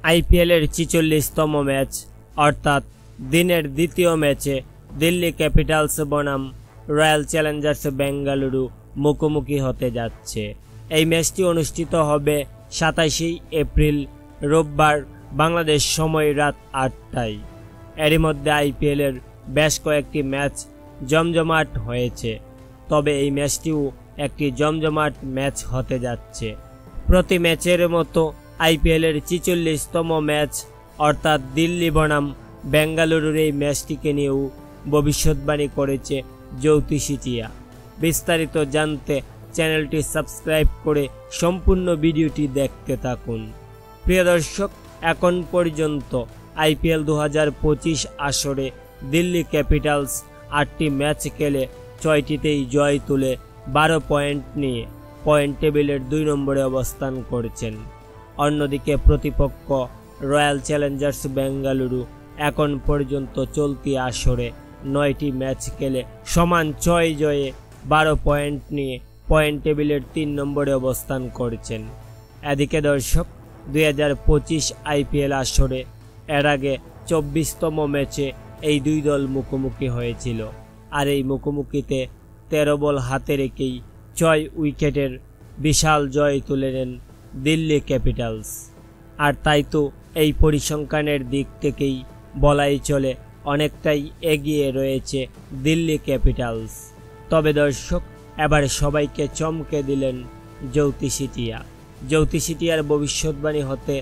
আইপিএলের ৪৬তম ম্যাচ অর্থাৎ দিনের দ্বিতীয় ম্যাচে দিল্লি ক্যাপিটালস বনাম রয়্যাল চ্যালেঞ্জার্স বেঙ্গালুরু মুখোমুখি হতে যাচ্ছে। এই ম্যাচটি অনুষ্ঠিত হবে ২৭ এপ্রিল রোববার বাংলাদেশ সময় রাত ৮টায়। এরই মধ্যে আইপিএলের বেশ কয়েকটি ম্যাচ জমজমাট হয়েছে, তবে এই ম্যাচটিও একটি জমজমাট ম্যাচ হতে যাচ্ছে। প্রতি ম্যাচের মতো আইপিএলের ৪৬তম ম্যাচ অর্থাৎ দিল্লি বনাম বেঙ্গালুরুর এই ম্যাচটিকে নিয়েও ভবিষ্যৎবাণী করেছে জ্যোতিষীটিয়া। বিস্তারিত জানতে চ্যানেলটি সাবস্ক্রাইব করে সম্পূর্ণ ভিডিওটি দেখতে থাকুন। প্রিয় দর্শক, এখন পর্যন্ত আইপিএল ২০২৫ আসরে দিল্লি ক্যাপিটালস ৮টি ম্যাচ খেলে ৬টিতেই জয় তুলে ১২ পয়েন্ট নিয়ে পয়েন্ট টেবিলের ২ নম্বরে অবস্থান করছেন। অন্যদিকে প্রতিপক্ষ রয়্যাল চ্যালেঞ্জার্স বেঙ্গালুরু এখন পর্যন্ত চলতি আসরে ৯টি ম্যাচ খেলে সমান ৬ জয়ে ১২ পয়েন্ট নিয়ে পয়েন্ট টেবিলের ৩ নম্বরে অবস্থান করছেন। এদিকে দর্শক, ২০২৫ আইপিএল আসরে এর আগে ২৪তম ম্যাচে এই দুই দল মুখোমুখি হয়েছিল, আর এই মুখোমুখিতে ১৩ বল হাতে রেখেই ৬ উইকেটের বিশাল জয় তুলে নেন দিল্লি ক্যাপিটালস। আর তাই তো এই পরিসংখ্যানের দিক থেকেই বলাই চলে অনেকটাই এগিয়ে রয়েছে দিল্লি ক্যাপিটালস। তবে দর্শক, এবার সবাইকে চমকে দিলেন জ্যোতিষীটিয়া। জ্যোতিষীটিয়ার ভবিষ্যৎবাণী হতে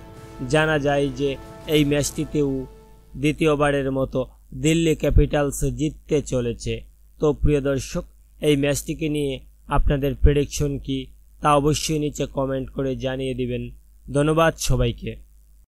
জানা যায় যে এই ম্যাচটিতেও দ্বিতীয়বারের মতো দিল্লি ক্যাপিটালস জিততে চলেছে। তো প্রিয় দর্শক, এই ম্যাচটিকে নিয়ে আপনাদের প্রেডিকশন কি তা অবশ্যই নিচে কমেন্ট করে জানিয়ে দিবেন। ধন্যবাদ সবাইকে।